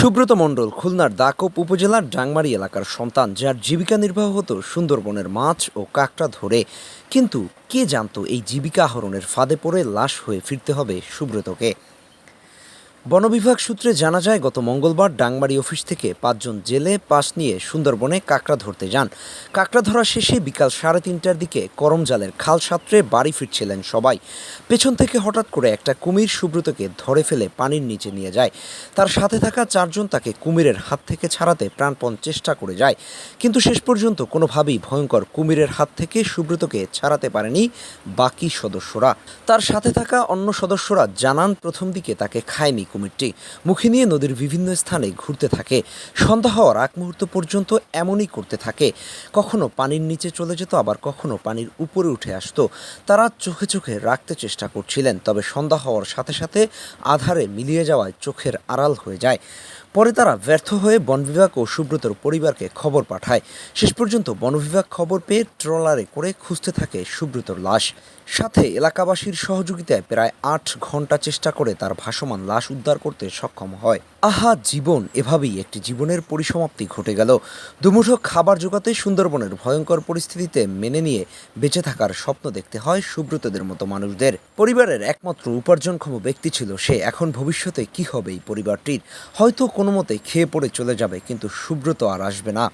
সুব্রত মণ্ডল খুলনার দাকোপ উপজেলার ডাংমারি এলাকার সন্তান, যার জীবিকা নির্বাহ হতো সুন্দরবনের মাছ ও কাঁকড়া ধরে। কিন্তু কে জানতো এই জীবিকা আহরণের ফাঁদে পড়ে লাশ হয়ে ফিরতে হবে সুব্রতকে। বন বিভাগ সূত্রে জানা যায়, গত মঙ্গলবার ডাংমারি অফিস থেকে 5 জন জেলে পাস নিয়ে সুন্দরবনে কাঁকড়া ধরতে যান। কাঁকড়া ধরা শেষে বিকাল 3:30টার দিকে করমজালের খাল সাঁতরে বাড়ি ফিরছিলেন সবাই। পেছন থেকে হঠাৎ করে একটা কুমির সুব্রতকে ধরে ফেলে পানির নিচে নিয়ে যায়। তার সাথে থাকা 4 জন তাকে কুমিরের হাত থেকে ছাড়াতে প্রাণপণ চেষ্টা করে যায়, কিন্তু শেষ পর্যন্ত কোনোভাবেই ভয়ঙ্কর কুমিরের হাত থেকে সুব্রতকে ছাড়াতে পারেনি বাকি সদস্যরা। তার সাথে থাকা অন্য সদস্যরা জানান, প্রথম দিকে তাকে খায়নি কুমিরটি, মুখে নিয়ে নদীর বিভিন্ন স্থানে ঘুরতে থাকে। সন্ধ্যা হওয়ার আগ মুহূর্ত পর্যন্ত এমনই করতে থাকে। কখনো পানির নিচে চলে যেত, আবার কখনো পানির উপরে উঠে আসতো। তারা চোখে চোখে রাখতে চেষ্টা করছিলেন, তবে সন্ধ্যা হওয়ার সাথে সাথে আধারে মিলিয়ে যাওয়ায় চোখের আড়াল হয়ে যায়। পরে তারা ব্যর্থ হয়ে বন বিভাগ ও সুব্রতর পরিবারকে খবর পাঠায়। শেষ পর্যন্ত বন বিভাগ খবর পেয়ে ট্রলারে করে খুঁজতে থাকে সুব্রতর লাশ। সাথে এলাকাবাসীর সহযোগিতায় প্রায় 8 ঘন্টা চেষ্টা করে তার ভাসমান লাশ উদ্ধার করতে সক্ষম হয়। আহা জীবন, এভাবেই একটি জীবনের পরিসমাপ্তি ঘটে গেল। দুমুঠো খাবার জোগাতে সুন্দরবনের ভয়ঙ্কর পরিস্থিতিতে মেনে নিয়ে বেঁচে থাকার স্বপ্ন দেখতে হয় সুব্রতদের মতো মানুষদের। পরিবারের একমাত্র উপার্জনক্ষম ব্যক্তি ছিল সে। এখন ভবিষ্যতে কি হবে এই পরিবারটির? হয়তো কোনো মতে খেয়ে পড়ে চলে যাবে, কিন্তু সুব্রত আর আসবে না।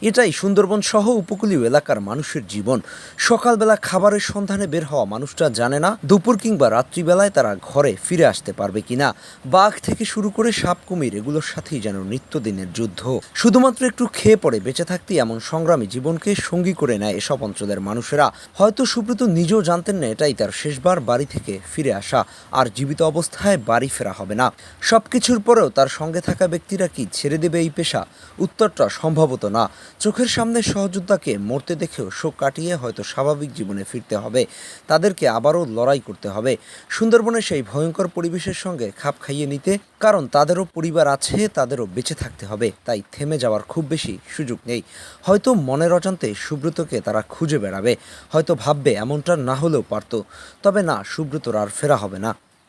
এটাই সুন্দরবন সহ উপকূলীয় এলাকার মানুষের জীবন। সকালবেলা খাবারের সন্ধানে বের হওয়া মানুষটা জানে না দুপুর কিংবা রাত্রিবেলায় তারা ঘরে ফিরে আসতে পারবে কিনা। বাঘ থেকে শুরু করে সাপ, কুমির, এগুলোর সাথেই যেন নিত্যদিনের যুদ্ধ। শুধুমাত্র একটু খেয়ে পড়ে বেঁচে থাকতেই এমন সংগ্রামী জীবনকে সঙ্গী করে নেয় এসব অঞ্চলের মানুষেরা। হয়তো সুব্রত নিজেও জানতেন না এটাই তার শেষবার বাড়ি থেকে ফিরে আসা, আর জীবিত অবস্থায় বাড়ি ফেরা হবে না। সবকিছুর পরেও তার সঙ্গে থাকা ব্যক্তিরা কি ছেড়ে দেবে এই পেশা? উত্তরটা সম্ভবত না। চোখের সামনে সহযোদ্ধাকে মরতে দেখেও শোক কাটিয়ে হয়তো স্বাভাবিক জীবনে ফিরতে হবে। তাদেরকে আবারও লড়াই করতে হবে সুন্দরবনের সেই ভয়ঙ্কর পরিবেশের সঙ্গে খাপ খাইয়ে নিতে। কারণ তাদেরও পরিবার আছে, তাদেরও বেঁচে থাকতে হবে। তাই থেমে যাওয়ার খুব বেশি সুযোগ নেই। হয়তো মনের অজান্তে সুব্রতকে তারা খুঁজে বেড়াবে, হয়তো ভাববে এমনটা না হলেও পারত। তবে না, সুব্রতর আর ফেরা হবে না।